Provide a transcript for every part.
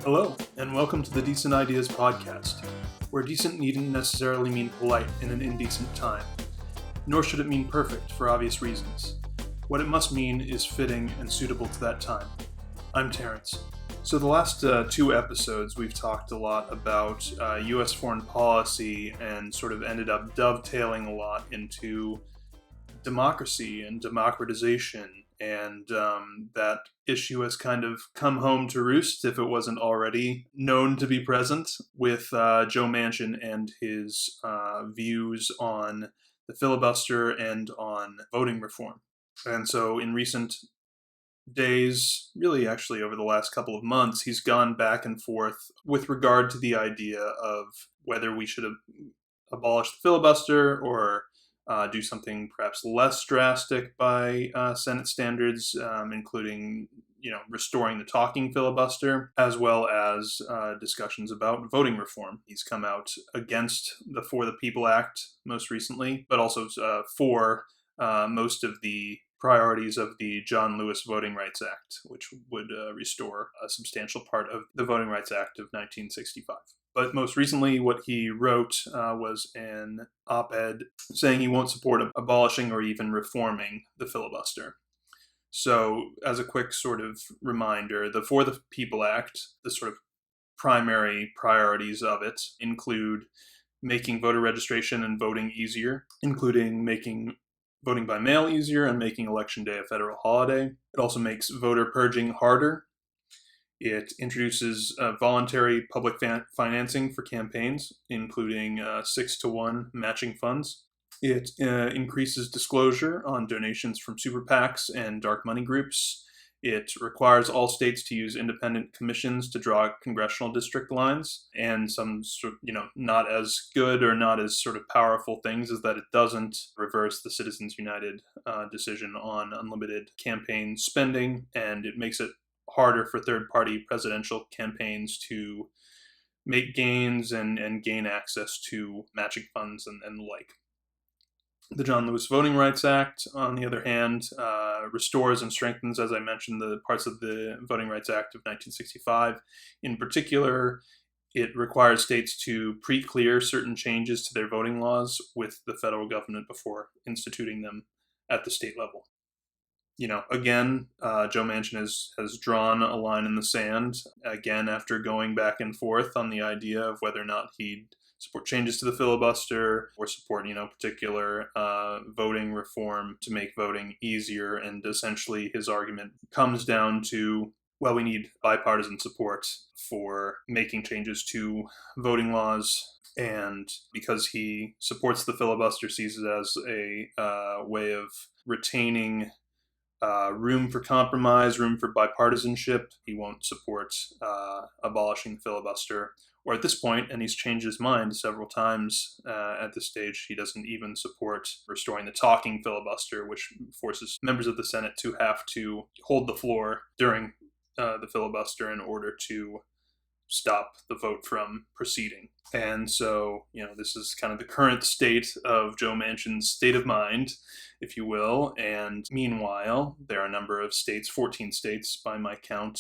Hello, and welcome to the Decent Ideas podcast, where decent needn't necessarily mean polite in an indecent time, nor should it mean perfect for obvious reasons. What it must mean is fitting and suitable to that time. I'm Terence. So the last two episodes, we've talked a lot about U.S. foreign policy and sort of ended up dovetailing a lot into democracy and democratization, and that issue has kind of come home to roost, if it wasn't already known to be present, with Joe Manchin and his views on the filibuster and on voting reform. And so in recent days, really actually over the last couple of months, he's gone back and forth with regard to the idea of whether we should abolish the filibuster or do something perhaps less drastic by Senate standards, including restoring the talking filibuster, as well as discussions about voting reform. He's come out against the For the People Act most recently, but also for most of the priorities of the John Lewis Voting Rights Act, which would restore a substantial part of the Voting Rights Act of 1965. But most recently, what he wrote was an op-ed saying he won't support abolishing or even reforming the filibuster. So, as a quick sort of reminder, the For the People Act, the sort of primary priorities of it include making voter registration and voting easier, including making voting by mail easier and making Election Day a federal holiday. It also makes voter purging harder. It introduces voluntary public financing for campaigns, including 6-to-1 matching funds. It increases disclosure on donations from super PACs and dark money groups. It requires all states to use independent commissions to draw congressional district lines. And some sort of, not as good or not as sort of powerful things is that it doesn't reverse the Citizens United decision on unlimited campaign spending, and it makes it harder for third-party presidential campaigns to make gains and gain access to matching funds and the like. The John Lewis Voting Rights Act, on the other hand, restores and strengthens, as I mentioned, the parts of the Voting Rights Act of 1965. In particular, it requires states to pre-clear certain changes to their voting laws with the federal government before instituting them at the state level. Again, Joe Manchin has drawn a line in the sand, again, after going back and forth on the idea of whether or not he'd support changes to the filibuster or support, particular voting reform to make voting easier. And essentially his argument comes down to, well, we need bipartisan support for making changes to voting laws. And because he supports the filibuster, sees it as a way of retaining room for compromise, room for bipartisanship. He won't support abolishing the filibuster. Or at this point, and he's changed his mind several times at this stage, he doesn't even support restoring the talking filibuster, which forces members of the Senate to have to hold the floor during the filibuster in order to stop the vote from proceeding. And so, this is kind of the current state of Joe Manchin's state of mind, if you will. And meanwhile, there are a number of states, 14 states by my count,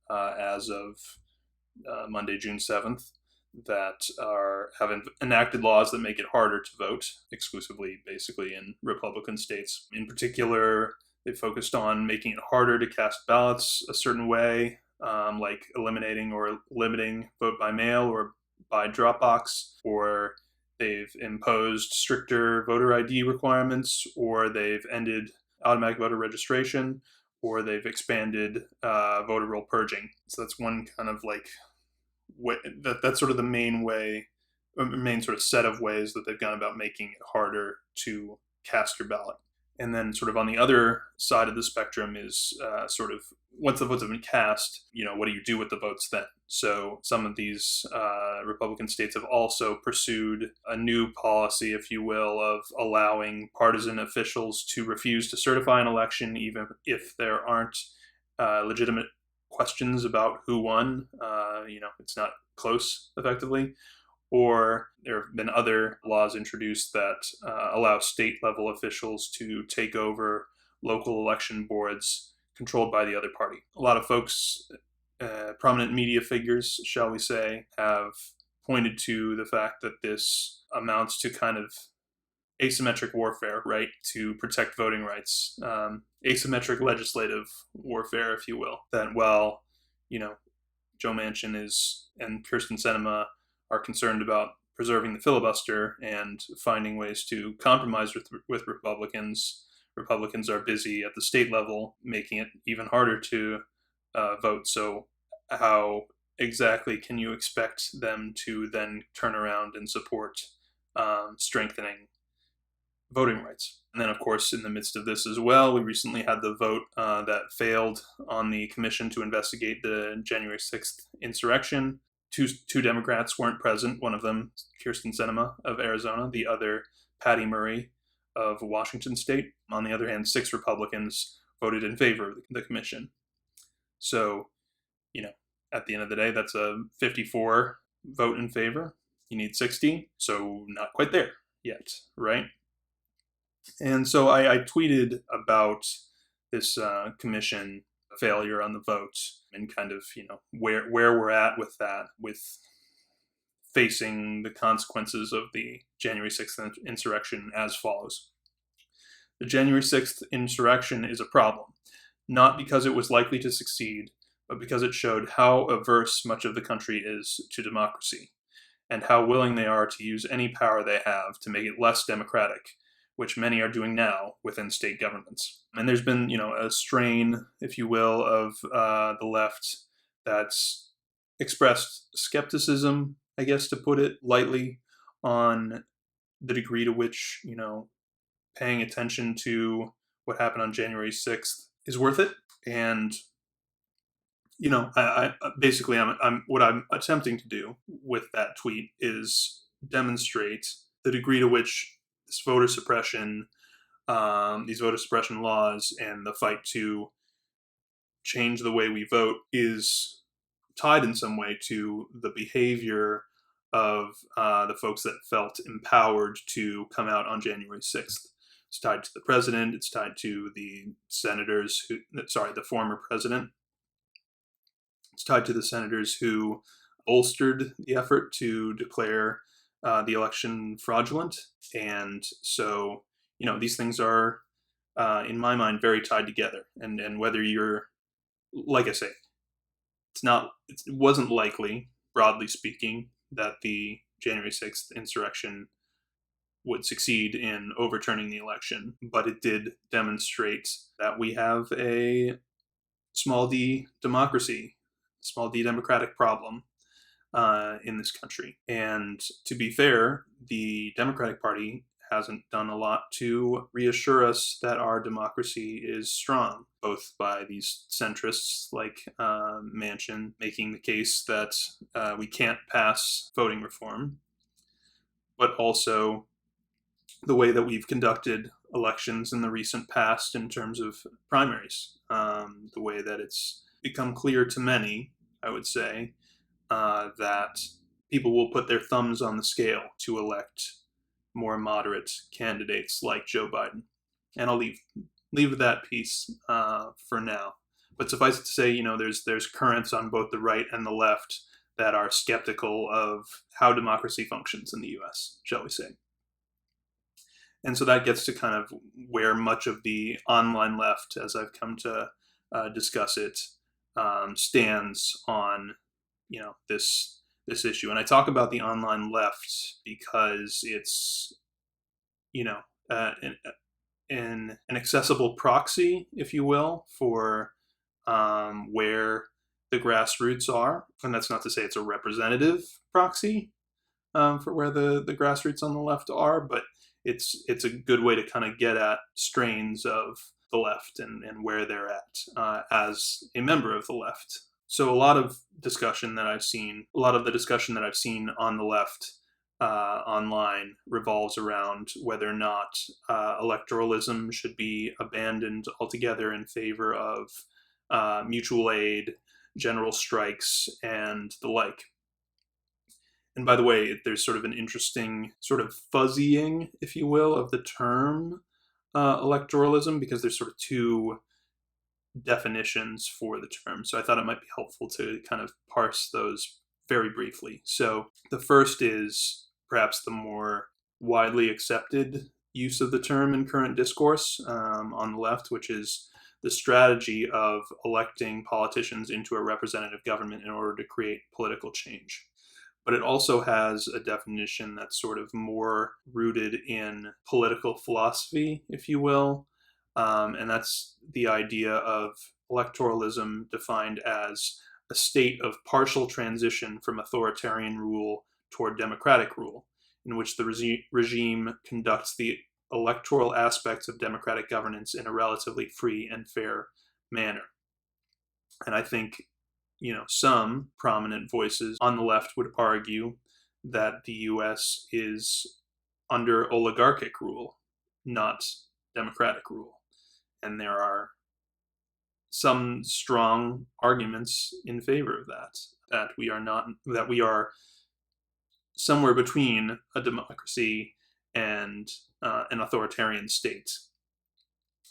as of Monday, June 7th, that have enacted laws that make it harder to vote, exclusively, basically, in Republican states. In particular, they focused on making it harder to cast ballots a certain way, like eliminating or limiting vote by mail or by drop box, or they've imposed stricter voter ID requirements, or they've ended automatic voter registration, or they've expanded voter roll purging. So that's one kind of that's sort of the main sort of set of ways that they've gone about making it harder to cast your ballot. And then sort of on the other side of the spectrum is sort of once the votes have been cast, what do you do with the votes then? So some of these Republican states have also pursued a new policy, if you will, of allowing partisan officials to refuse to certify an election, even if there aren't legitimate questions about who won. It's not close, effectively. Or there have been other laws introduced that allow state-level officials to take over local election boards controlled by the other party. A lot of folks prominent media figures, shall we say, have pointed to the fact that this amounts to kind of asymmetric warfare, right, to protect voting rights, asymmetric legislative warfare, if you will. That while, Joe Manchin and Kyrsten Sinema are concerned about preserving the filibuster and finding ways to compromise with Republicans. Republicans are busy at the state level, making it even harder to vote. So how exactly can you expect them to then turn around and support strengthening voting rights? And then, of course, in the midst of this as well, we recently had the vote that failed on the commission to investigate the January 6th insurrection. Two Democrats weren't present, one of them, Kyrsten Sinema of Arizona, the other, Patty Murray of Washington State. On the other hand, 6 Republicans voted in favor of the commission. So, at the end of the day, that's a 54 vote in favor. You need 60, so not quite there yet, right? And so I tweeted about this commission failure on the vote and kind of, where we're at with that, with facing the consequences of the January 6th insurrection as follows. The January 6th insurrection is a problem, not because it was likely to succeed, but because it showed how averse much of the country is to democracy and how willing they are to use any power they have to make it less democratic, which many are doing now within state governments. And there's been, a strain, if you will, of the left that's expressed skepticism, I guess, to put it lightly, on the degree to which, paying attention to what happened on January 6th is worth it. And, I basically, what I'm attempting to do with that tweet is demonstrate the degree to which this voter suppression, these voter suppression laws, and the fight to change the way we vote is tied in some way to the behavior of the folks that felt empowered to come out on January 6th. It's tied to the president. It's tied to the senators the former president. It's tied to the senators who bolstered the effort to declare the election fraudulent. And so, these things are, in my mind, very tied together. And whether you're, like I say, it wasn't likely, broadly speaking, that the January 6th insurrection would succeed in overturning the election, but it did demonstrate that we have a small d democracy, small d democratic problem in this country. And to be fair, the Democratic Party hasn't done a lot to reassure us that our democracy is strong, both by these centrists like Manchin making the case that we can't pass voting reform, but also the way that we've conducted elections in the recent past in terms of primaries, the way that it's become clear to many, I would say, that people will put their thumbs on the scale to elect more moderate candidates like Joe Biden. And I'll leave that piece for now. But suffice it to say, there's currents on both the right and the left that are skeptical of how democracy functions in the U.S., shall we say. And so that gets to kind of where much of the online left, as I've come to discuss it, stands on, this issue. And I talk about the online left because it's, an accessible proxy, if you will, for where the grassroots are. And that's not to say it's a representative proxy for where the grassroots on the left are, but it's a good way to kind of get at strains of the left and where they're at as a member of the left. So a lot of the discussion that I've seen on the left online revolves around whether or not electoralism should be abandoned altogether in favor of mutual aid, general strikes, and the like. And by the way, there's sort of an interesting sort of fuzzying, if you will, of the term electoralism, because there's sort of two definitions for the term. So I thought it might be helpful to kind of parse those very briefly. So the first is perhaps the more widely accepted use of the term in current discourse on the left, which is the strategy of electing politicians into a representative government in order to create political change. But it also has a definition that's sort of more rooted in political philosophy, if you will. And that's the idea of electoralism defined as a state of partial transition from authoritarian rule toward democratic rule, in which the regime conducts the electoral aspects of democratic governance in a relatively free and fair manner. And I think, some prominent voices on the left would argue that the US is under oligarchic rule, not democratic rule. And there are some strong arguments in favor of that we are somewhere between a democracy and an authoritarian state,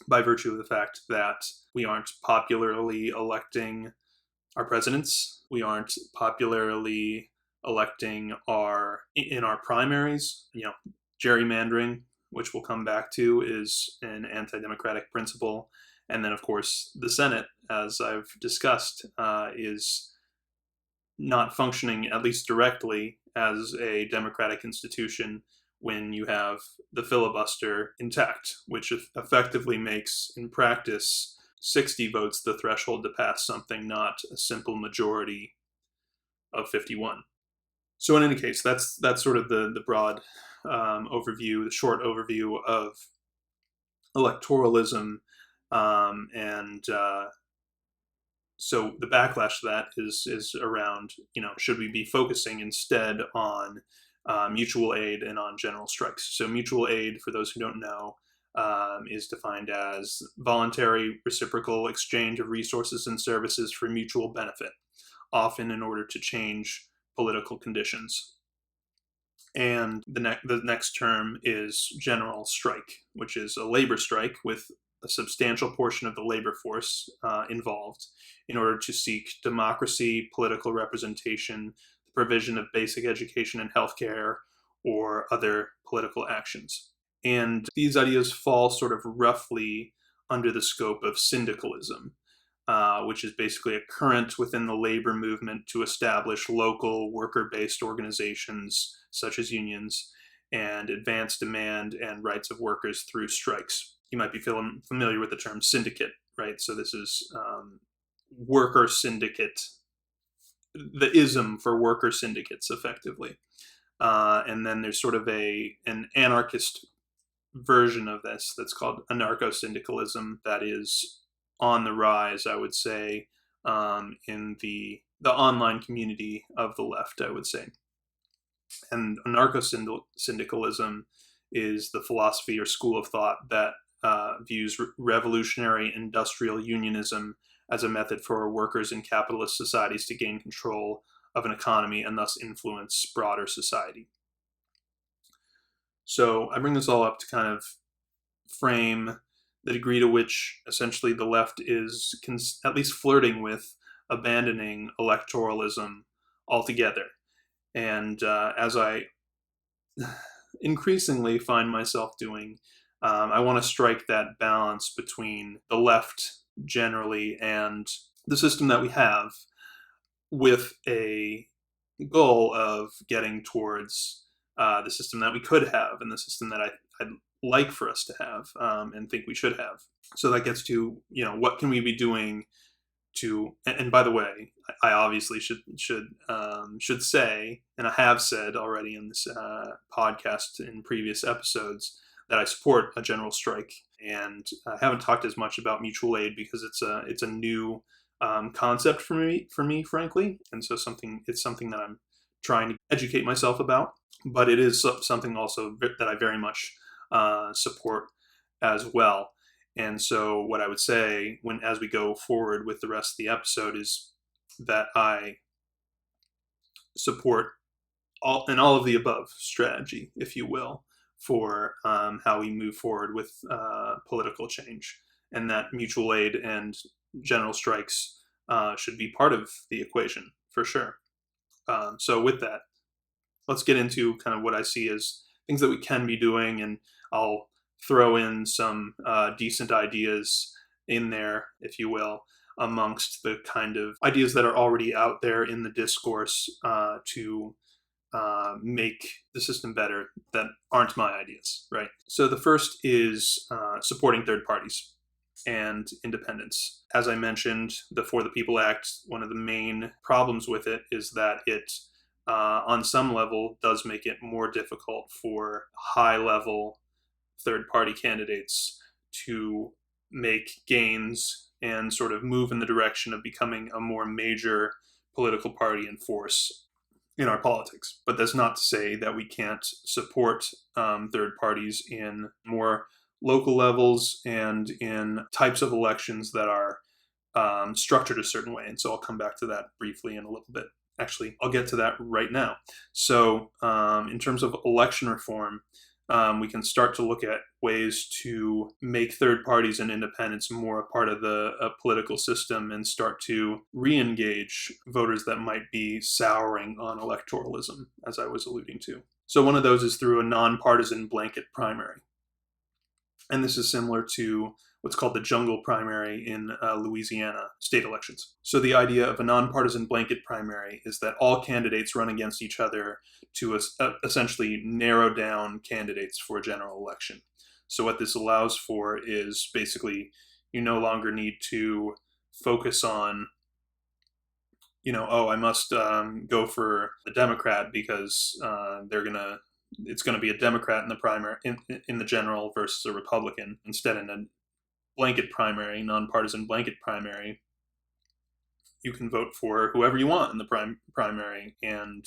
by virtue of the fact that we aren't popularly electing our presidents, we aren't popularly electing in our primaries. Gerrymandering, which we'll come back to, is an anti-democratic principle. And then, of course, the Senate, as I've discussed, is not functioning, at least directly, as a democratic institution when you have the filibuster intact, which effectively makes, in practice, 60 votes the threshold to pass something, not a simple majority of 51. So in any case, that's sort of the broad overview, the short overview of electoralism. So the backlash to that is around, should we be focusing instead on mutual aid and on general strikes? So mutual aid, for those who don't know, is defined as voluntary reciprocal exchange of resources and services for mutual benefit, often in order to change political conditions. And the next term is general strike, which is a labor strike with a substantial portion of the labor force involved in order to seek democracy, political representation, the provision of basic education and healthcare, or other political actions. And these ideas fall sort of roughly under the scope of syndicalism, which is basically a current within the labor movement to establish local worker-based organizations, such as unions, and advance demand and rights of workers through strikes. You might be familiar with the term syndicate, right? So this is worker syndicate, the ism for worker syndicates, effectively. And then there's sort of an anarchist version of this that's called anarcho-syndicalism that is on the rise, I would say, in the online community of the left, I would say. And anarcho-syndicalism is the philosophy or school of thought that views revolutionary industrial unionism as a method for workers in capitalist societies to gain control of an economy and thus influence broader society. So I bring this all up to kind of frame the degree to which essentially the left is at least flirting with abandoning electoralism altogether. And as I increasingly find myself doing, I want to strike that balance between the left generally and the system that we have, with a goal of getting towards the system that we could have and the system that I'd like for us to have and think we should have. So that gets to, what can we be doing to, and by the way, I obviously should say, and I have said already in this podcast in previous episodes, that I support a general strike, and I haven't talked as much about mutual aid because it's a new concept for me, frankly, and so it's something that I'm trying to educate myself about, but it is something also that I very much support as well. And so what I would say as we go forward with the rest of the episode is that I support all of the above strategy, if you will, for how we move forward with political change, and that mutual aid and general strikes should be part of the equation for sure. So with that, let's get into kind of what I see as things that we can be doing, and I'll throw in some decent ideas in there, if you will, amongst the kind of ideas that are already out there in the discourse to make the system better that aren't my ideas, right? So the first is supporting third parties and independence. As I mentioned, the For the People Act, one of the main problems with it is that it, on some level, does make it more difficult for high-level third-party candidates to make gains and sort of move in the direction of becoming a more major political party and force in our politics. But that's not to say that we can't support third parties in more local levels and in types of elections that are structured a certain way. And so I'll come back to that briefly in a little bit. Actually, I'll get to that right now. So in terms of election reform, we can start to look at ways to make third parties and independents more a part of the political system and start to re-engage voters that might be souring on electoralism, as I was alluding to. So one of those is through a nonpartisan blanket primary. And this is similar to what's called the jungle primary in Louisiana state elections. So the idea of a nonpartisan blanket primary is that all candidates run against each other to essentially narrow down candidates for a general election. So what this allows for is basically you no longer need to focus on, I must go for the Democrat because it's going to be a Democrat in the primary in the general versus a Republican. Instead, in a blanket primary, nonpartisan blanket primary, you can vote for whoever you want in the primary. And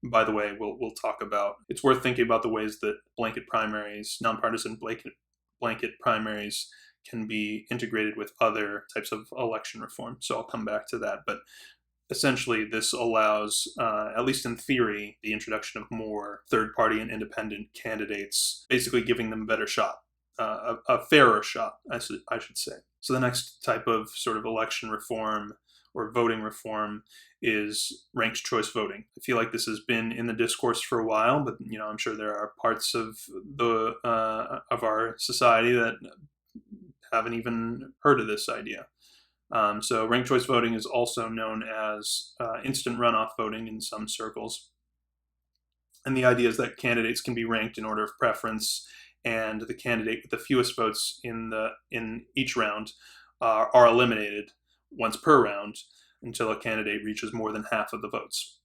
by the way, we'll talk about, it's worth thinking about the ways that blanket primaries, nonpartisan blanket primaries can be integrated with other types of election reform. So I'll come back to that. But essentially, this allows, at least in theory, the introduction of more third-party and independent candidates, basically giving them a better shot, a fairer shot, I should say. So the next type of sort of election reform or voting reform is ranked choice voting. I feel like this has been in the discourse for a while, but I'm sure there are parts of of our society that haven't even heard of this idea. So ranked choice voting is also known as instant runoff voting in some circles. And the idea is that candidates can be ranked in order of preference, and the candidate with the fewest votes in each round are eliminated once per round until a candidate reaches more than half of the votes.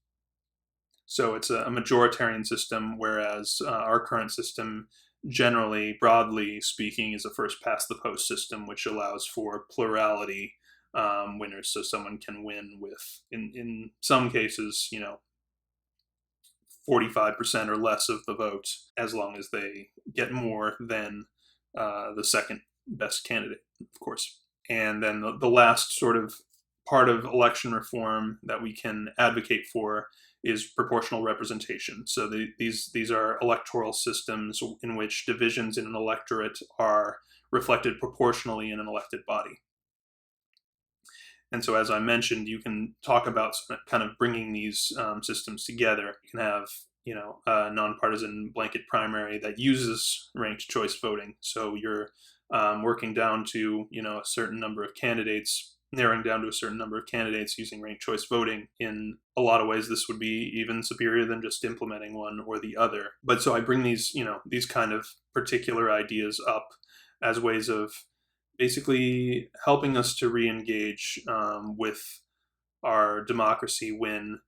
So it's a majoritarian system, whereas our current system, generally, broadly speaking, is a first past the post system, which allows for plurality winners. So someone can win with, in some cases, 45% or less of the vote, as long as they get more than the second best candidate, of course. And then the last sort of part of election reform that we can advocate for is proportional representation. So these are electoral systems in which divisions in an electorate are reflected proportionally in an elected body. And so, as I mentioned, you can talk about kind of bringing these systems together. You can have, a nonpartisan blanket primary that uses ranked choice voting. So you're working down to, a certain number of candidates, narrowing down to a certain number of candidates using ranked choice voting. In a lot of ways, this would be even superior than just implementing one or the other. But so I bring these kind of particular ideas up as ways of basically helping us to re-engage with our democracy when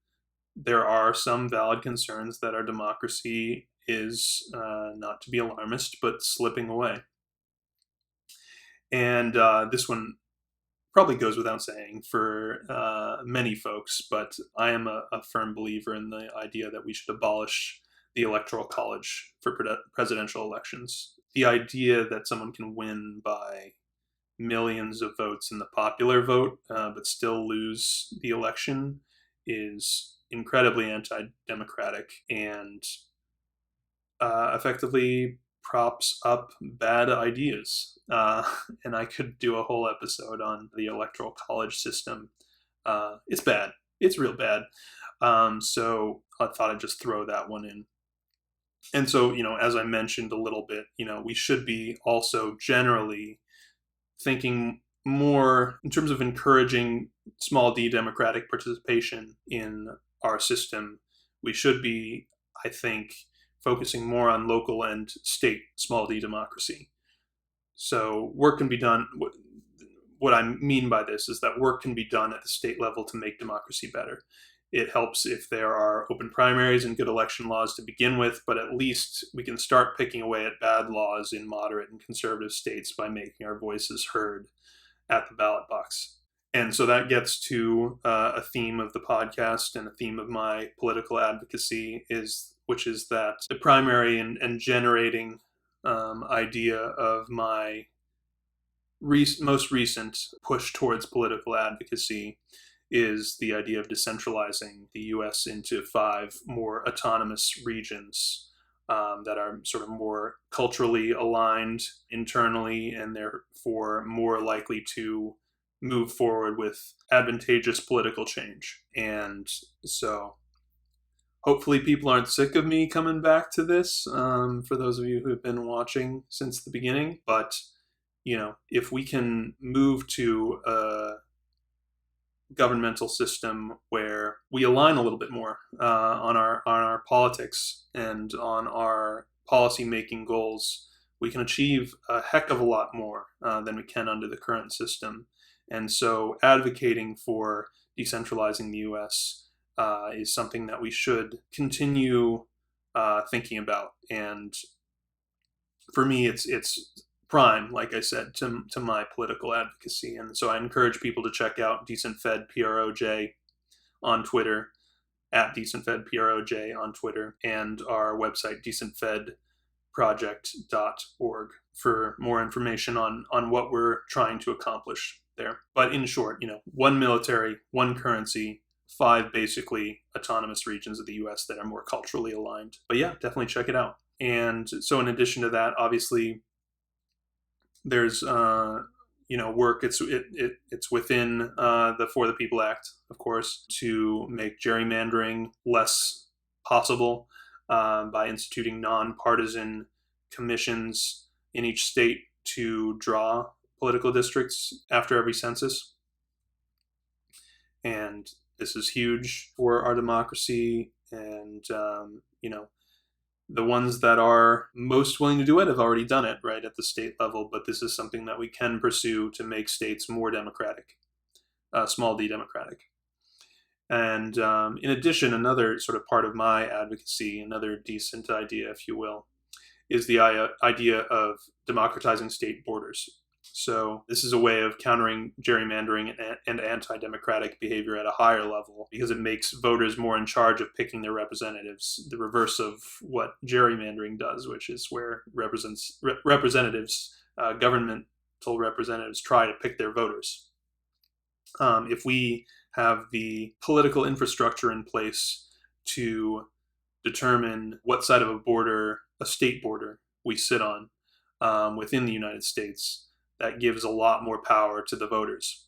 there are some valid concerns that our democracy is, not to be alarmist, but slipping away. And this one probably goes without saying for many folks, but I am a firm believer in the idea that we should abolish the Electoral College for presidential elections. The idea that someone can win by millions of votes in the popular vote, but still lose the election is incredibly anti-democratic and effectively props up bad ideas. And I could do a whole episode on the electoral college system. It's bad. It's real bad. So I thought I'd just throw that one in. And so, as I mentioned a little bit, we should be also generally thinking more in terms of encouraging small d democratic participation in our system. We should be, I think, focusing more on local and state small d democracy. So work can be done. What I mean by this is that work can be done at the state level to make democracy better. It helps if there are open primaries and good election laws to begin with, but at least we can start picking away at bad laws in moderate and conservative states by making our voices heard at the ballot box. And so that gets to a theme of the podcast and a theme of my political advocacy, which is that the primary and generating idea of my most recent push towards political advocacy is the idea of decentralizing the U.S. into 5 more autonomous regions that are sort of more culturally aligned internally and therefore more likely to move forward with advantageous political change. And so hopefully people aren't sick of me coming back to this, for those of you who have been watching since the beginning. But, if we can move to a governmental system where we align a little bit more on our politics and on our policy making goals, we can achieve a heck of a lot more than we can under the current system. And so advocating for decentralizing the U.S. Is something that we should continue thinking about. And for me, it's prime, like I said, to my political advocacy. And so I encourage people to check out DecentFed PROJ on Twitter, at DecentFed PROJ on Twitter, and our website, decentfedproject.org, for more information on what we're trying to accomplish there. But in short, 1 military, 1 currency, 5 basically autonomous regions of the U.S. that are more culturally aligned. But yeah, definitely check it out. And so in addition to that, obviously, there's work. It's within the For the People Act, of course, to make gerrymandering less possible by instituting nonpartisan commissions in each state to draw political districts after every census. And this is huge for our democracy. And the ones that are most willing to do it have already done it right at the state level, but this is something that we can pursue to make states more democratic, small d democratic. And in addition, another sort of part of my advocacy, another decent idea, if you will, is the idea of democratizing state borders. So this is a way of countering gerrymandering and anti-democratic behavior at a higher level, because it makes voters more in charge of picking their representatives, the reverse of what gerrymandering does, which is where representatives, governmental representatives, try to pick their voters. If we have the political infrastructure in place to determine what side of a state border, we sit on within the United States, that gives a lot more power to the voters,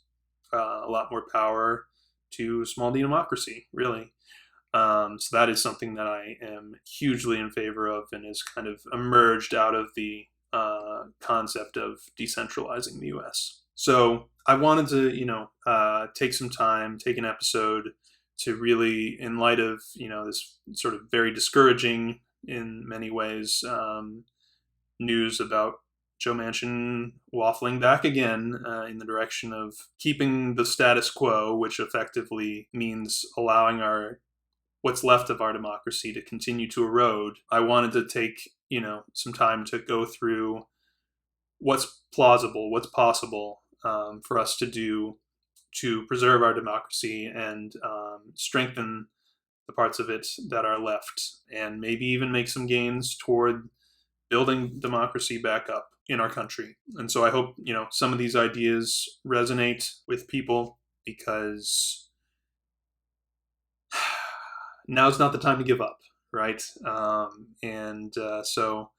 a lot more power to small d democracy, really. So that is something that I am hugely in favor of and is kind of emerged out of the concept of decentralizing the U.S. So I wanted to, take some time, take an episode to really, in light of, this sort of very discouraging in many ways news about Joe Manchin waffling back again in the direction of keeping the status quo, which effectively means allowing what's left of our democracy to continue to erode. I wanted to take, some time to go through what's plausible, what's possible for us to do to preserve our democracy and strengthen the parts of it that are left, and maybe even make some gains toward building democracy back up in our country. And so I hope, some of these ideas resonate with people, because now's not the time to give up, right? So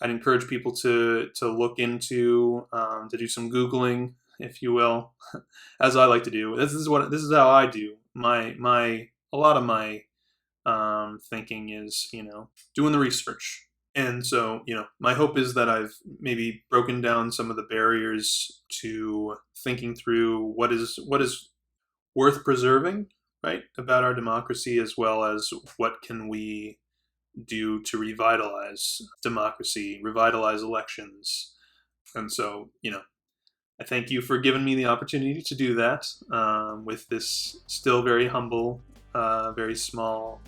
I'd encourage people to look into, to do some Googling, if you will, as I like to do. This is how I do a lot of my thinking is, doing the research. And so, my hope is that I've maybe broken down some of the barriers to thinking through what is worth preserving, right, about our democracy, as well as what can we do to revitalize democracy, revitalize elections. And so, I thank you for giving me the opportunity to do that with this still very humble, very small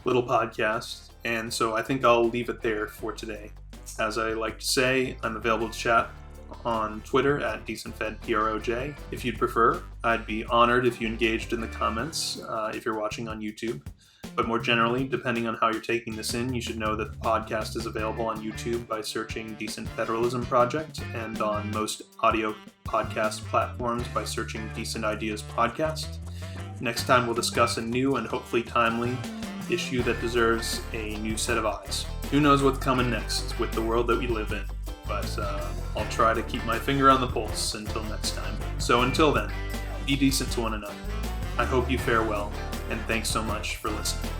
little podcast. And so I think I'll leave it there for today. As I like to say, I'm available to chat on Twitter at DecentFedPROJ. If you'd prefer, I'd be honored if you engaged in the comments if you're watching on YouTube. But more generally, depending on how you're taking this in, you should know that the podcast is available on YouTube by searching Decentralization Project, and on most audio podcast platforms by searching Decent Ideas Podcast. Next time we'll discuss a new and hopefully timely issue that deserves a new set of eyes. Who knows what's coming next with the world that we live in, but I'll try to keep my finger on the pulse until next time. So until then, be decent to one another. I hope you fare well, and thanks so much for listening.